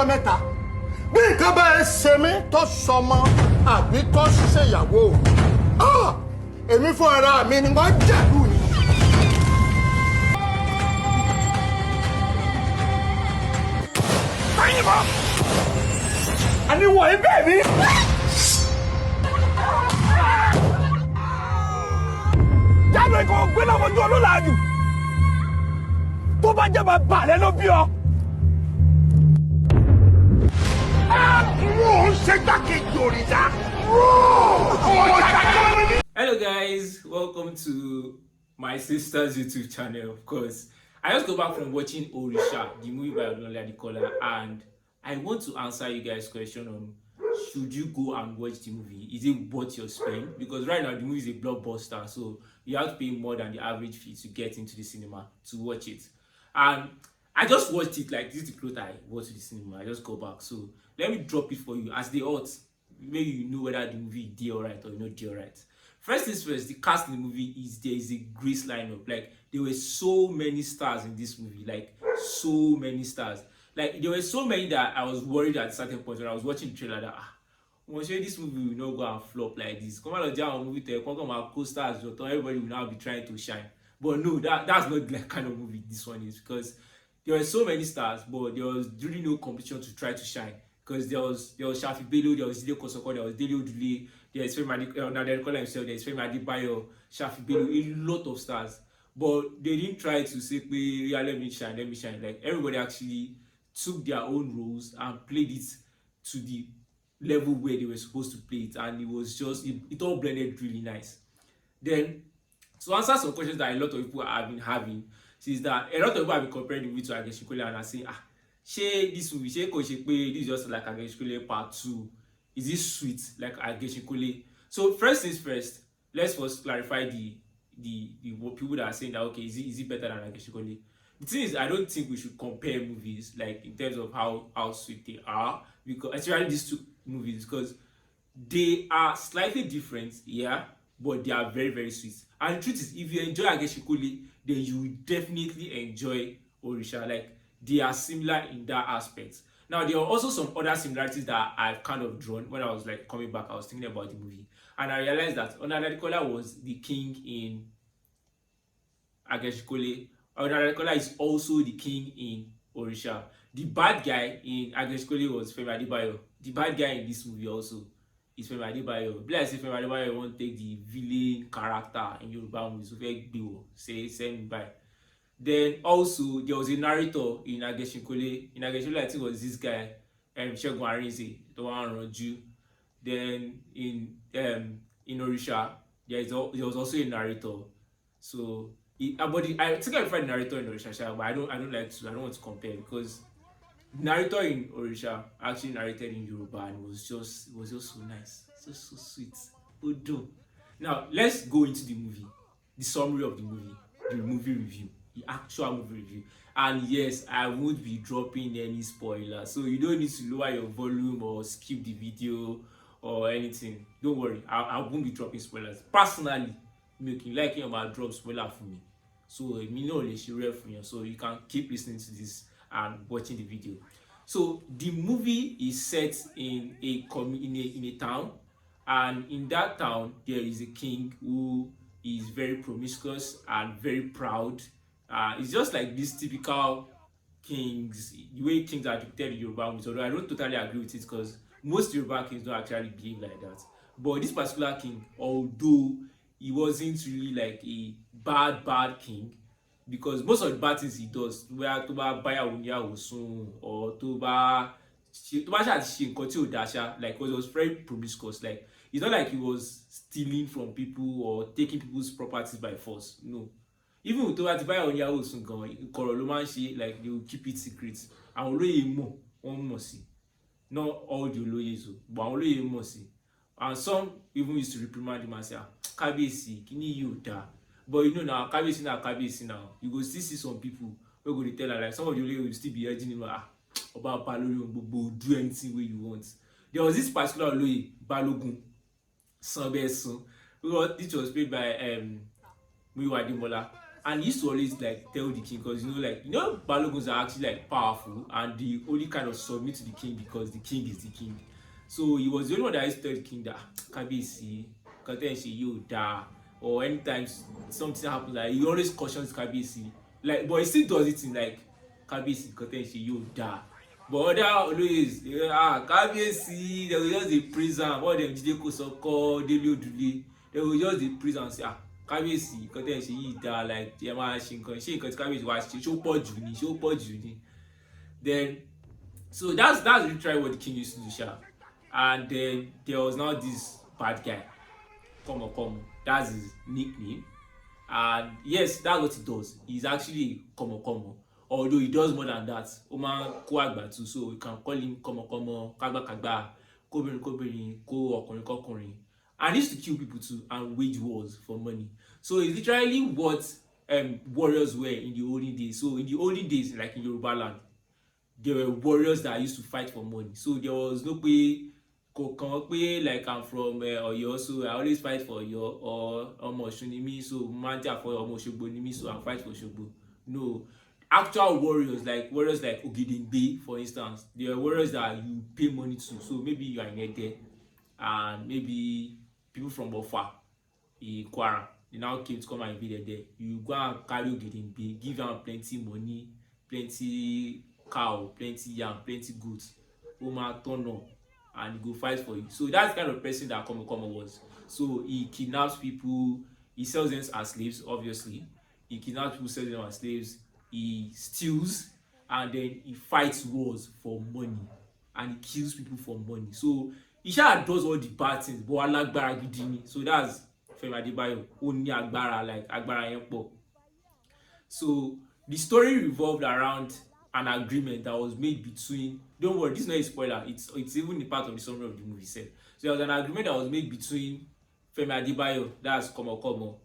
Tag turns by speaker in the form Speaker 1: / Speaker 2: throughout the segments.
Speaker 1: ọjọ́ mẹ́ta bí nǹkan bá ẹ ṣe mí tó sọmọ àbí tó ṣèyàwó èmi fún ara mi ni wọ́n jẹ̀lú ni. báyìí mọ́ àníwọ̀ ibẹ̀ mi. jáde kò gbé náà mojú olólàájú tó bá jẹ́ bá balẹ̀ ló bí ọ.
Speaker 2: Hello guys, welcome to my sister's YouTube channel. Of course, I just got back from watching Orisa, the movie by Odunlade Adekola, and I want to answer you guys' question on should you go and watch the movie? Is it worth your spend? Because right now the movie is a blockbuster, so you have to pay more than the average fee to get into the cinema to watch it. And I just watched it, like this is the close I watched the cinema. I just go back. So let me drop it for you as the odds. Maybe you know whether the movie did alright or not did alright. First things first, the cast in the movie there is a great lineup. Like there were so many stars in this movie, like so many stars. Like there were so many that I was worried at a certain point when I was watching the trailer that I'm sure this movie will not go and flop like this. Come on, down movie there, come on, co-stars, everybody will now be trying to shine. But no, that's not the kind of movie this one is, because there were so many stars, but there was really no competition to try to shine. Because there was Shafi Bello, there was Komokomo, there was Deity, there was Femi Adekola himself, there was Femi Adebayo, Shafi Bello, a lot of stars. But they didn't try to say, yeah, let me shine. Like everybody actually took their own roles and played it to the level where they were supposed to play it, and it was just it all blended really nice. Then to answer some questions that a lot of people have been having is that a lot of people have been comparing the movie to Adekola and are saying, this movie, this is just like Adekola part 2. Is it sweet like Adekola? So first things first, let's first clarify the people that are saying that okay, is it better than Adekola? The thing is, I don't think we should compare movies like in terms of how sweet they are, because especially these two movies, because they are slightly different, yeah, but they are very, very sweet. And the truth is, if you enjoy Adekola, then you will definitely enjoy Orisa. Like they are similar in that aspect. Now there are also some other similarities that I've kind of drawn when I was like coming back. I was thinking about the movie, and I realized that Adekola was the king in Adekola. Adekola is also the king in Orisa. The bad guy in Adekola was Femi Adebayo. The bad guy in this movie also is Femi Adebayo. Be like say Femi Adebayo won't take the villain character in Yoruba movies. So say me by. Then also there was a narrator in Adekola. In Adekola, I think it was this guy, Shegun Arinze, the one around you. Then in Orisa, there was also a narrator. So I think I prefer the narrator in Orisa, but I don't want to compare, because the narrator in Orisa actually narrated in Yoruba, and it was just so nice, just so sweet. Odo. Now let's go into the movie, the summary of the movie review, the actual movie review. And yes, I won't be dropping any spoilers, so you don't need to lower your volume or skip the video or anything. Don't worry, I won't be dropping spoilers. Personally, making like him about drop spoiler for me. So me know le share for you, so you can keep listening to this and watching the video. So the movie is set in a town, and in that town there is a king who is very promiscuous and very proud. It's just like these typical kings, the way kings are depicted in Yoruba movies. Although I don't totally agree with it, because most Yoruba kings don't actually behave like that. But this particular king, although he wasn't really like a bad king, because most of the bad things he does, where to ba baya unya osun or to ba like, because he was very promiscuous. Like it's not like he was stealing from people or taking people's properties by force. No. Even with to baya unya osun like they will keep it secret. And not all the lawyers, but only and some even used to reprimand him and say, Kabesi, kini you da. But you know now, Kabesi now. You go still see some people who go to tell her, like some of the lawyers will still be urging him about Balogun, do anything where you want. There was this particular lawyer, Balogun, which was played by Adekola. And he used to always like tell the king, because like Baloguns are actually like powerful and they only kind of submit to the king because the king is the king. So he was the only one that used to tell the king that Kabiyesi, Katenshi, you da, or anytime something happens, like he always cautions Kabiyesi, like, but he still does it in like Kabiyesi, Katenshi, you da. But other always Kabiyesi, they will just dey praise am, all them Jide Kosoko, Dele Odule, they will just dey praise am say Kabiyesi, Katenshi, you da, like ẹ máa ṣe nǹkan tí Kabiyesi wá ṣe ṣó pọ̀ jù ni. Then so that's literally what the king used to do, sha. And then there was now this bad guy, Komokomo. That's his nickname. And yes, that's what he does. He's actually Komokomo. Although he does more than that. Oma ko agba too, so we can call him Komokomo, Kagba Kagba, Kobirin, Ko Okunrin Kokunrin. And he used to kill people too and wage wars for money. So it's literally what warriors were in the olden days. So in the olden days, like in Yoruba land, there were warriors that used to fight for money. So there was no way like I'm from Oyo, so I always fight for Oyo, or Omo Osun, so manja for Omo Osogbo, so I fight for Osogbo. No, actual warriors like Ogedengbe, for instance, they are warriors that you pay money to. So maybe you are in Ede, and maybe people from Ofa, Kwara, they now came to come and invade there. You go and carry Ogedengbe, give them plenty money, plenty cow, plenty yam, plenty goods, Oma turn up and he go fight for you. So that's the kind of person that Komokomo was. So he kidnaps people, he sells them as slaves, obviously. He kidnaps people, sells them as slaves, he steals, and then he fights wars for money, and he kills people for money. So he does all the bad things, but alagbara gidi ni. So that's Femi Adebayo, ó ní agbára, like agbára yẹn pọ̀. So the story revolved around an agreement that was made between, don't worry, this is not a spoiler, it's even a part of the summary of the movie itself. So there was an agreement that was made between Femi Adebayo, that's Komokomo,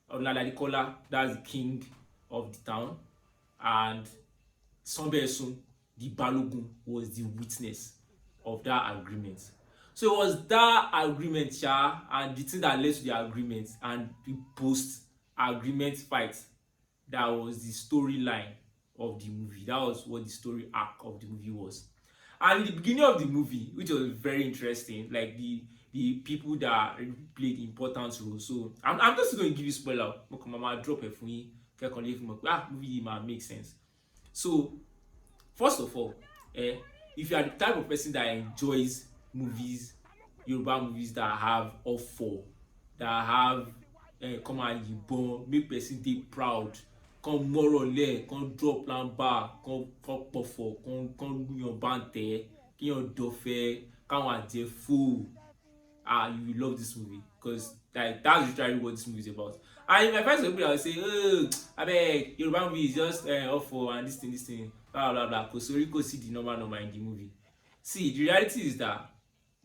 Speaker 2: Odunlade Adekola, that's the king of the town, and Sombesun, the Balogun, was the witness of that agreement. So it was that agreement, and the thing that led to the agreement and the post-agreement fight that was the storyline of the movie. That was what the story arc of the movie was. And in the beginning of the movie, which was very interesting, like the people that played important roles. So I'm just going to give you spoiler. Mama drop it for me. Movie might make sense. So first of all, if you are the type of person that enjoys movies, Yoruba movies that have offer, that have come and yibon, make person dey proud, come morale, come drop lamba, come pọ̀fọ̀, come yan bante, yan dofe, come and fool. You will love this movie, because like that's literally what this movie is about. And if my friends will say, oh, I beg, Yoruba movie is just offer and this thing, blah blah blah. Because sorry, go see the normal in the movie. See, the reality is that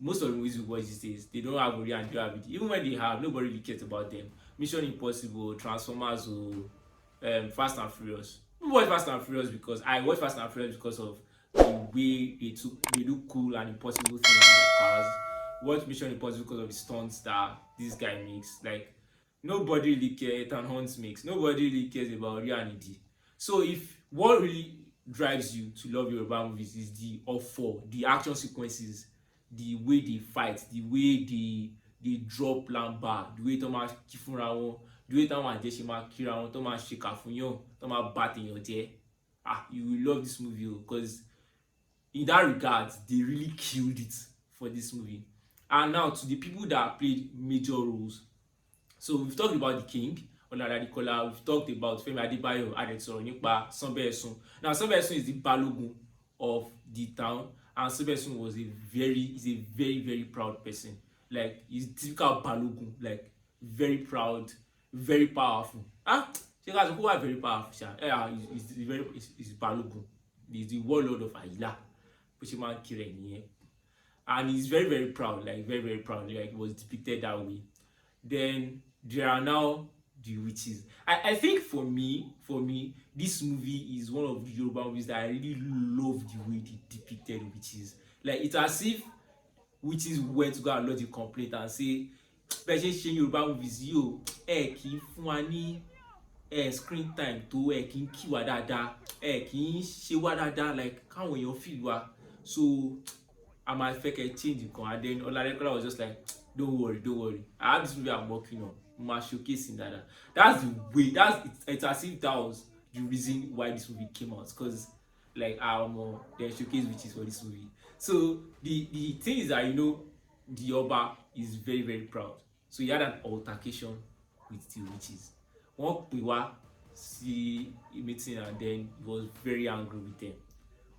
Speaker 2: most of the movies we watch these days, they don't have Ori and Gravity. Even when they have, nobody really cares about them. Mission Impossible, Transformers, or Fast and Furious. We watch Fast and Furious because I watch Fast and Furious because of the way they do cool and impossible things in the cars. Watch Mission Impossible because of the stunts that this guy makes. Like, nobody really cares. Ethan Hunt makes. Nobody really cares about Ori and Idi. So if what really drives you to love Yoruba movies is the offer, the action sequences, the way they fight, the way they drop lamba, the way Thomas kifunra won, the way Thomas Adeshima kira won, Thomas sheka fun yan, Thomas bat in your day. You will love this movie because in that regard, they really killed it for this movie. And now to the people that played major roles. So we've talked about the king, Odunlade Adekola. We've talked about Femi Adebayo, Adekola, Sombesun. Now Sombesun is the Balogun of the town, and Sombesun was a very very proud person. Like, he's typical Balogun, like very proud, very powerful. She guys who are very powerful. Yeah, he's Balogun. He's the warlord of Ayila, and he's very proud, like very proud. Like, it was depicted that way. Then there are now the witches. I think for me, this movie is one of the Yoruba movies that I really love the way they depicted witches. Like, it's as if witches went to go and lodge a complaint and say, especially Yoruba movies, kì í fún wa ní screen time tó kí n kí wa dáadáa kí n ṣe wá dáadáa like káwọn èèyàn feel wa. So I might fake a change nǹkan, and then Adekola was just like, don't worry, I have this movie I'm working on, ma showcase in that. That's the way, it's as if that was the reason why this movie came out, because like they showcase witches for this movie. So the thing is that, you know, the Oba is very, very proud, so he had an altercation with the witches. Wọ́n pè wá sí meeting, and then he was very angry with them.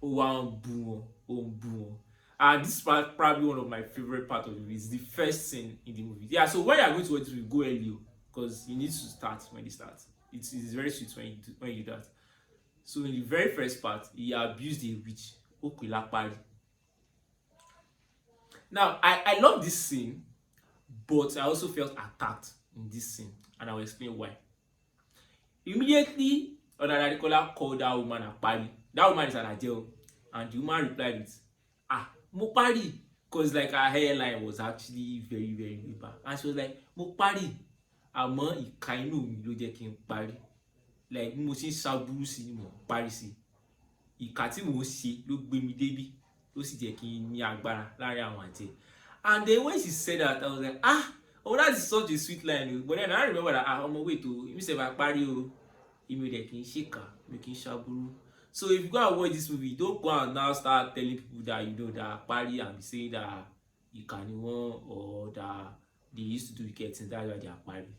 Speaker 2: Ó wá ń bú wọn. And this is probably one of my favorite part of the movie. It's the first scene in the movie. Yeah, so when you are going to watch it, go early, because you need to start when it starts. It's very sweet when you do that. So in the very first part, he abused a witch. Now, I love this scene, but I also felt attacked in this scene, and I will explain why. Immediately, Adekola called that woman Apari. That woman is at jail, and the woman replied with, Mopari, because like her hairline was actually very, very bad, and she was like, Mopari, àmọ́ ìka inú mi ló jẹ́ kí n parí, like mo ṣe ń ṣàbúrú sí ni mo parí sí, ìka tí mo ṣe ló gbé mi débi, ló sì jẹ́ kí n ní agbára láàrin àwọn àjẹ́. And then when she said that, I was like, oh, that is such a sweet line. But then I remember that ọmọ wait o, èmi ṣe bá parí o, èmi ò dẹ̀ kí n ṣèkà, mi kì í ṣàbúrú. So if you go and watch this movie, don't go and now start telling people that, you know, that Pari and say that you can won, or that they used to do wicked things. That's why they are Pari.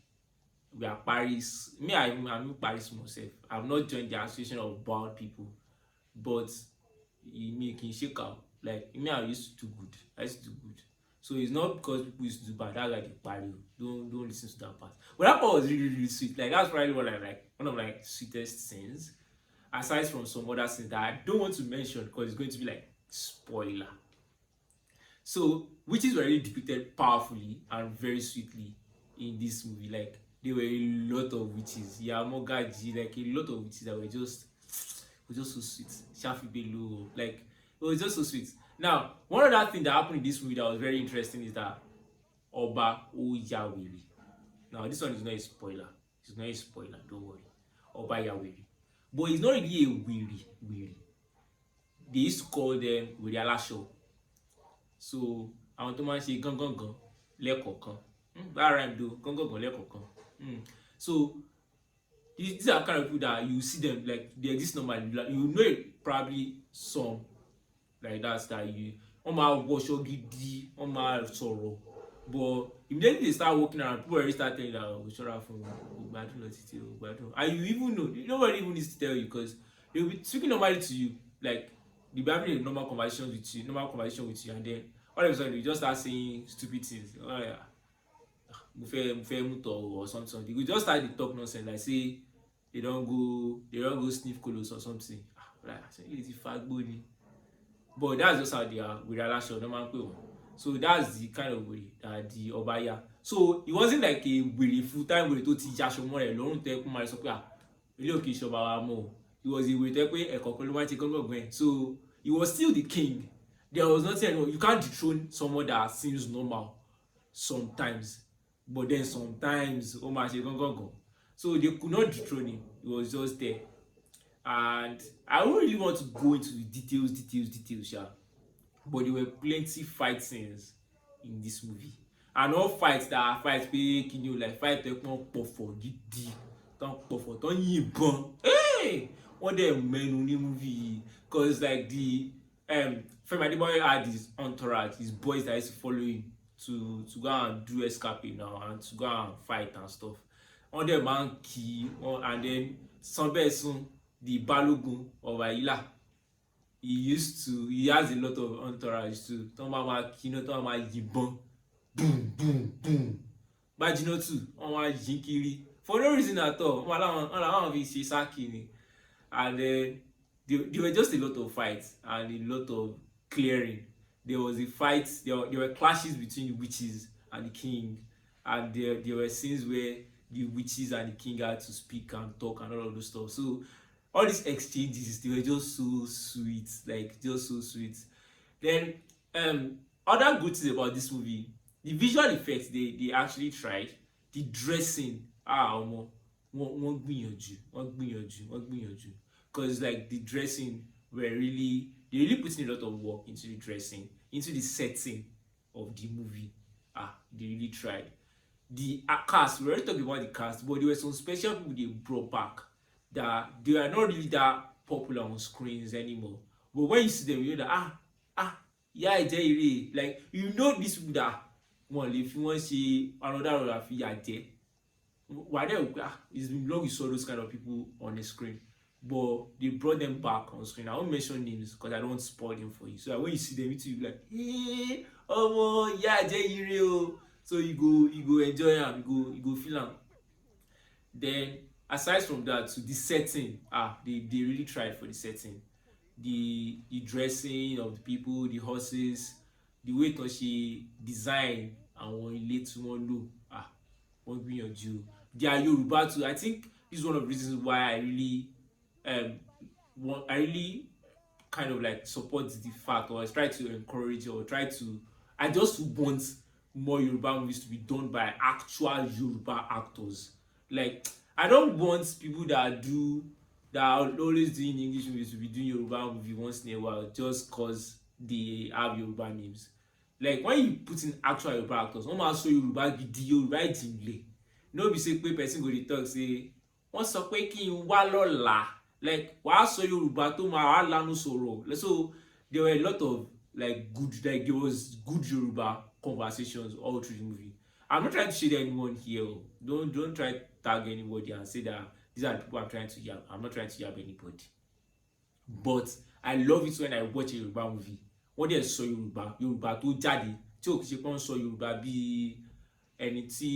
Speaker 2: We are Paris. Me, I'm not Paris myself. I've not joined the association of bad people, but me can shake out. Like me, I used to do good. So it's not because people used to do bad. That's why they Pari. Don't listen to that part. But that part was really, really sweet. Like that's probably what I like. One of my sweetest scenes. Aside from some other things that I don't want to mention because it's going to be like spoiler. So witches were really depicted powerfully and very sweetly in this movie. Like there were a lot of witches. Yamogaji, like a lot of witches that were just so sweet. Shafi Belu, like it was just so sweet. Now, one other thing that happened in this movie that was very interesting is that Oba Oyawiri. Now this one is not a spoiler. It's not a spoiler, don't worry. Oba Yawiri. But it's not really a weary. They used to call them Wiri Alasho. So I want to say gangan lẹ́kọ̀ọ̀kan. That rhyme though, gangan lẹ́kọ̀ọ̀kan. So these are kind of people that you see them like they exist normally. Like, you know it, probably some like that you máa wọṣọ gidi, máa sọ̀rọ̀. But immediately they start walking around, people already start telling you that we should have from and you even know, nobody even needs to tell you, because they will be speaking normally to you, like they'll be having a normal conversation with you, and then all of a sudden you just start saying stupid things. Oh yeah, or something. They will just start to talk nonsense, like say they don't go sniff colos or something. Like I say, it's fagboni. But that's just how they are with Alasho, no man. So that's the kind of way that the Obaya. So it wasn't like a very full-time way to teach Ashomore alone. He was a way. So he was still the king. There was nothing. You can't dethrone someone that seems normal sometimes, but then sometimes so they could not dethrone him. He was just there. And I don't really want to go into the details, yeah. But there were plenty fight scenes in this movie, and all fights that are fights like fight what the men in the movie, because like the Femi Adebayo had his entourage, his boys that used to follow him to go and do escaping now and to go and fight and stuff. On the man key, and then some person the Balogun of Aila. He has a lot of entourage too. Tomama kino, tomama yibon, boom. But you know too, jinkiri for no reason at all. And then there were just a lot of fights and a lot of clearing. There was a fight. There were clashes between the witches and the king, and there were scenes where the witches and the king had to speak and talk and all of those stuff. So all these exchanges, they were just so sweet, like just so sweet. Then other good things about this movie, the visual effects they actually tried, the dressing, wọ́n gbìyànjú because like the dressing they really put in a lot of work into the dressing, into the setting of the movie. They really tried. The cast, we already talked about the cast, but there were some special people they brought back that they are not really that popular on screens anymore. But when you see them, you know that yeah, Jerry, like you know these people that one if you want to see another role of yeah, why they it's been long you saw those kind of people on the screen, but they brought them back on screen. I won't mention names because I don't want to spoil them for you. So that when you see them, you be like, hey, oh yeah, Jerry, so you go enjoy them, you go feel them. Then aside from that, so the setting, they really tried for the setting, the dressing of the people, the horses, the way tó ṣe design àwọn ilé tí wọ́n lò, wọ́n gbìyànjú. Their Yoruba too. I think this is one of the reasons why I really kind of like support the fact, or I try to encourage, or I just want more Yoruba movies to be done by actual Yoruba actors. Like I don't want people that are always doing English movies to be doing Yoruba movie once in a while just cause they have Yoruba names. Like when you put in actual Yoruba actors, one man show Yoruba gidi, Yoruba ìjìnlẹ̀. No be say pé person go dey talk say wọ́n sọ pé kí n wá lọ́la. Like wàá sọ Yorùbá tó máa wá lánú sọ̀rọ̀. So there were a lot of like there was good Yoruba conversations all through the movie. I'm not trying to shade anyone here. Don't try to tag anybody and say that these are the people I'm trying to yab. I'm not trying to yab anybody. But I love it when I watch a Yoruba movie. Wọ́n dẹ̀ sọ Yorùbá tó jáde tí ò kì í ṣe pé wọ́n sọ Yorùbá bí ẹni tí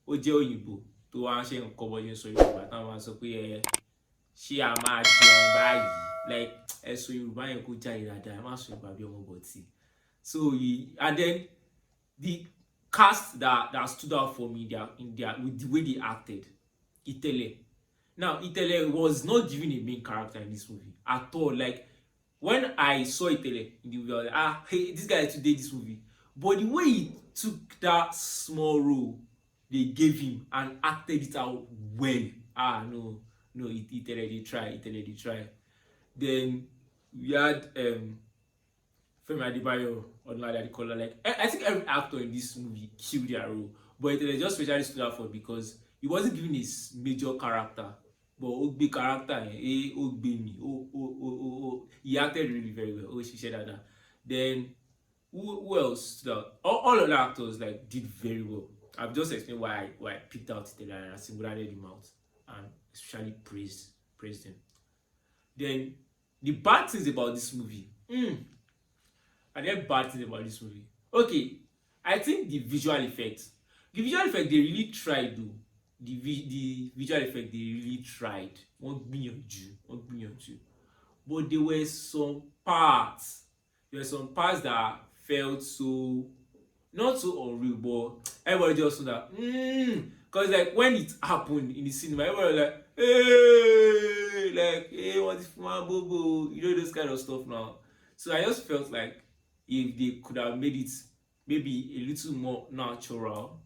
Speaker 2: ó jẹ́ òyìnbó tó wá ṣe nǹkan bọ́yẹ sọ Yorùbá táwọn máa sọ pé ṣé a máa jẹun báyìí, like ẹ sọ Yorùbá yẹn kó jáde dáadáa, ẹ má sọ Yorùbá bí ọmọ bọ̀tì. So and then the cast that stood out for me with the way they acted, Itele. Now Itele was not given a main character in this movie at all. Like when I saw Itele in the movie, I was like, hey, this guy is today this movie. But the way he took that small role they gave him and acted it out well, no, Itele they try. Then we had Femi Adebayo, Odunlade, Adekola. Like I think every actor in this movie killed their role, but Itele just specially stood out for because he wasn't given his major character. But big character, he acted really very well. She said that. Then who else stood out? All of the actors like did very well. I've just explained why I picked out Itele and I single-handed him out and especially praised him. Then the bad things about this movie. Are there bad things about this movie? Okay, I think the visual effects. The visual effect they really tried though. The visual effect they really tried. Wọ́n gbìyànjú. But there were some parts that felt so not so unreal, but everybody just know that because like when it happened in the cinema, everybody was like, hey, what is bobo? You know those kind of stuff now. So I just felt like if they could have made it maybe a little more natural,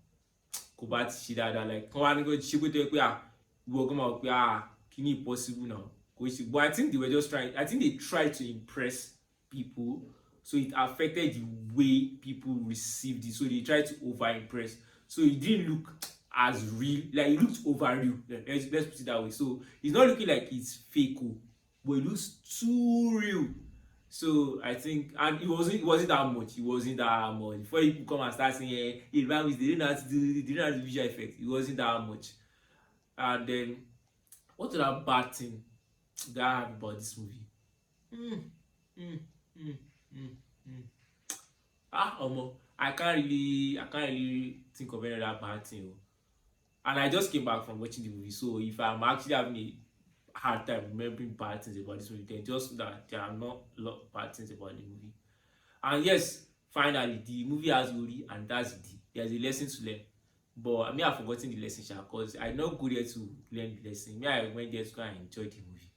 Speaker 2: like we're gonna can it possible now? But I think they were just trying. I think they tried to impress people, so it affected the way people received it. So they tried to over impress. So it didn't look as real. Like it looked over real. Let's put it that way. So it's not looking like it's fake, but it looks too real. So I think, and it wasn't that much. Before you come and start saying, they didn't have to do visual effects. It wasn't that much. And then, what other bad thing that I have about this movie? I can't really think of any other bad thing. And I just came back from watching the movie, so if I'm actually having a hard time remembering bad things about this movie, then just that there are not a lot of bad things about the movie. And yes, finally, the movie has Ori, and that's it. There's a lesson to learn. But I mean, I've forgotten the lesson, because I not go there to learn the lesson. I went there to go and enjoy the movie.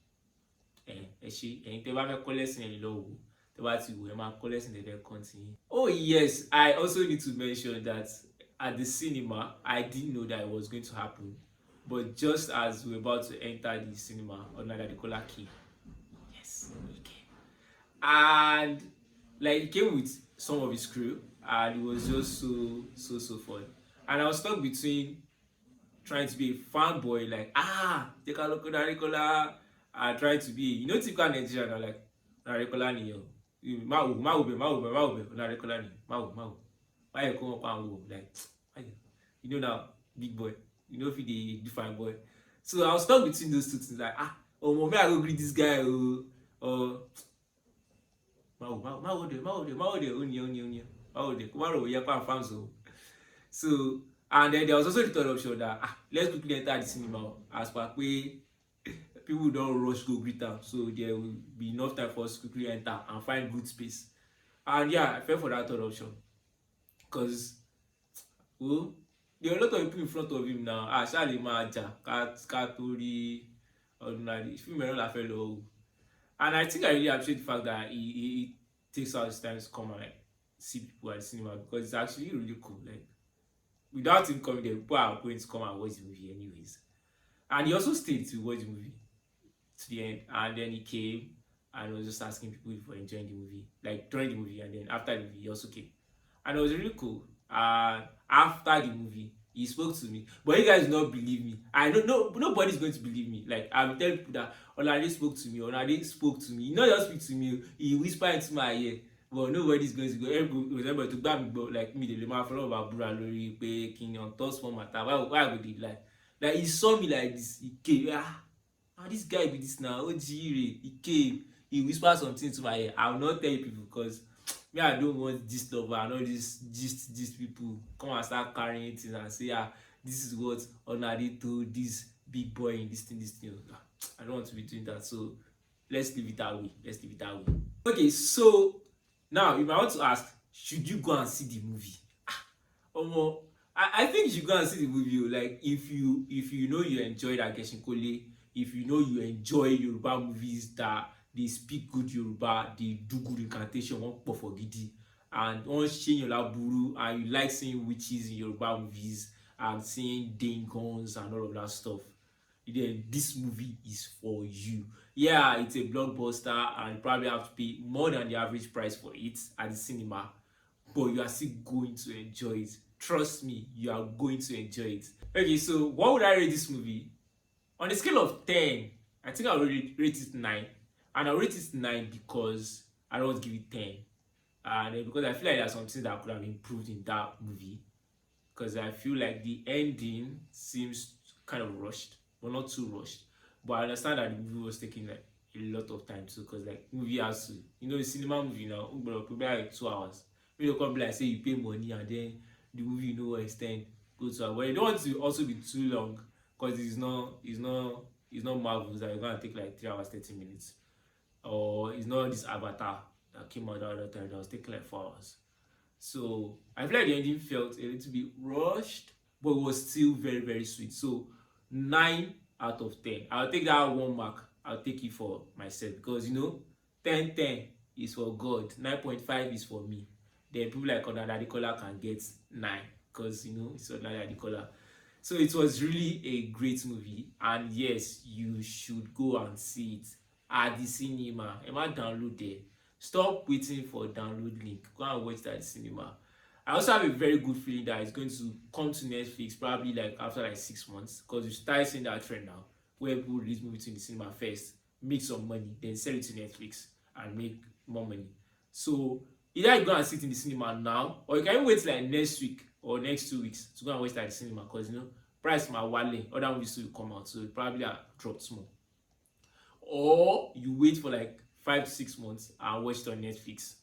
Speaker 2: Oh yes, I also need to mention that at the cinema, I didn't know that it was going to happen. But just as we were about to enter the cinema, Odunlade Adekola came. Yes, he came. And like he came with some of his crew, and it was just so fun. And I was stuck between trying to be a fanboy, like take a look at Adekola, and trying to be, typical Nigerian, I'm like Adekola ni yo, ma wo be Adekola ni, ma wo. Why you come up and wo like, why now, big boy, if you the fine boy. So I was stuck between those two things, like me I go greet this guy or so, and then there was also the third option that let's quickly enter the cinema as per way people don't rush go greet them, so there will be enough time for us to quickly enter and find good space. And yeah, I fell for that third option because there are a lot of people in front of him now. Charlie Maja, Katori, Odunlade, fellow. And I think I really appreciate the fact that he takes out his time to come and like see people at the cinema, because it's actually really cool. Like without him coming there, people are going to come and watch the movie anyways. And he also stayed to watch the movie to the end, and then he came and was just asking people if they were enjoying the movie, like during the movie, and then after the movie he also came, and it was really cool. After the movie he spoke to me, but you guys do not believe me. I don't know, nobody's going to believe me. Like I'm telling people that Odunlade spoke to me. He not just speak to me, he whispered into my ear. But nobody's going to go. Everybody to grab me, but like me, the lema follow about Bura Lori, Pe, King on thoughts for matter. Why would he like he saw me like this? He came, this guy be this now. Oh, Jire, he came. He whispered something to my ear. I will not tell you people because me, I don't want this lover and all these people come and start carrying things and say, this is what Odunlade told this big boy in this thing. I don't want to be doing that. So let's leave it that way. Okay, so now you might want to ask, should you go and see the movie? I think you should go and see the movie. Like if you you enjoyed Agesinkole, if you enjoy Yoruba movies that they speak good Yoruba, they do good incantation, one for gidi, and one shane your laburu, and you like seeing witches in Yoruba movies and seeing dangons and all of that stuff, then this movie is for you. Yeah, it's a blockbuster and you probably have to pay more than the average price for it at the cinema, but you are still going to enjoy it. Trust me, you are going to enjoy it. Okay, so what would I rate this movie? On a scale of 10, I think I'll rate it 9. And I'll rate it 9 because I don't give it 10. And because I feel like there's something that could have improved in that movie. Because I feel like the ending seems kind of rushed, but not too rushed. But I understand that the movie was taking like a lot of time too, because like movie has to, the cinema movie now, probably like 2 hours. You come like say you pay money and then the movie extend go to hours. But you don't want to also be too long, because it's not Marvels that you're gonna take like 3 hours 30 minutes, or it's not this Avatar that came out the other time that was taking like 4 hours. So I feel like the ending felt a little bit rushed, but it was still very, very sweet. So 9 out of 10. I'll take that 1 mark. I'll take it for myself, because 10 is for God, 9.5 is for me. Then people like Odunlade Adekola can get 9 because it's Odunlade Adekola. So it was really a great movie, and yes, you should go and see it at the cinema. Emma download there. Stop waiting for download link. Go and watch that at the cinema. I also have a very good feeling that it's going to come to Netflix probably like after like 6 months, because you start seeing that trend now where people release movies in the cinema first, make some money, then sell it to Netflix and make more money. So either you go and sit in the cinema now, or you can even wait like next week or next 2 weeks to go and watch that at the cinema, because price my wallet, other movies will come out, so it probably dropped small. Or you wait for like 5 to 6 months and watch it on Netflix.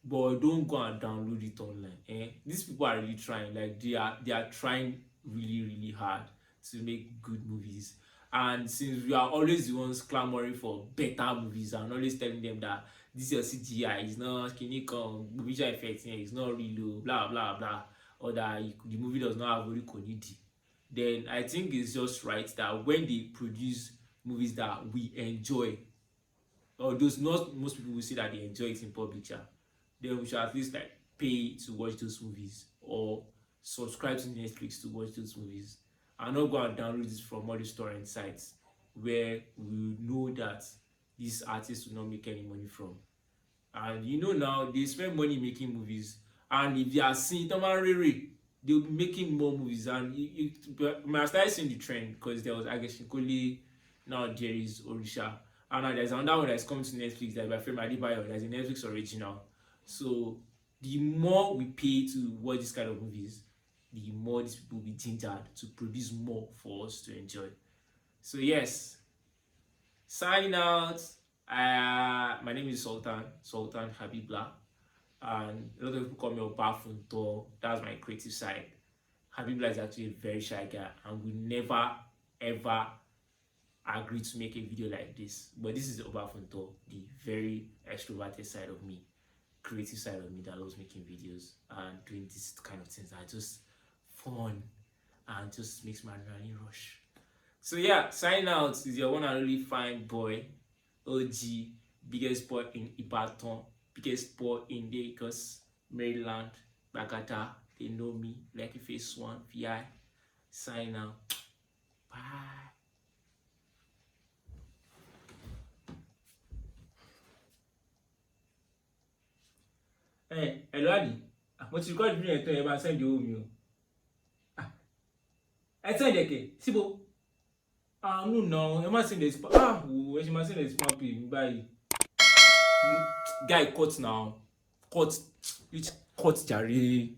Speaker 2: But don't go and download it online. These people are really trying. Like they are trying really, really hard to make good movies. And since we are always the ones clamoring for better movies and always telling them that this is your CGI, is not visual effects, it's not real, blah blah blah, or that the movie does not have Orikonidi, then I think it's just right that when they produce movies that we enjoy, or those not most people will say that they enjoy it in public, then we should at least like pay to watch those movies or subscribe to Netflix to watch those movies. and not go and download this from all these torrent sites where we know that these artists will not make any money from. And you know now they spend money making movies, and if you are seeing Tom and Riri, they'll be making more movies. And I started seeing the trend because there was Adekola, now there is Orisa, and now there's another one that's coming to Netflix, like by Femi Adebayo, that's a Netflix original. So the more we pay to watch this kind of movies, the more these people will be gingered to produce more for us to enjoy. So yes, sign out. My name is Sultan Habibla, and a lot of people call me Obafunto. That's my creative side. Habibla is actually a very shy guy and will never ever agree to make a video like this. But this is Obafunto, the very extroverted side of me, creative side of me that loves making videos and doing this kind of things that are just fun and just makes my adrenaline rush. So yeah, sign out is your one and only fine boy, OG, biggest boy in Ibadan, biggest boy in Lagos, Maryland, Bagata. They know me like a face one VI. Sign out. Bye. Hello Adi. Mo ti record video yẹn tán, ẹ bá send owó mi o. Ẹ send ẹ kẹ̀ síbo. No, ẹ má send ẹ spam. Wo ẹ ṣe má send ẹ spam pay mi báyìí. Guy cut now. Cut. Cut jàre.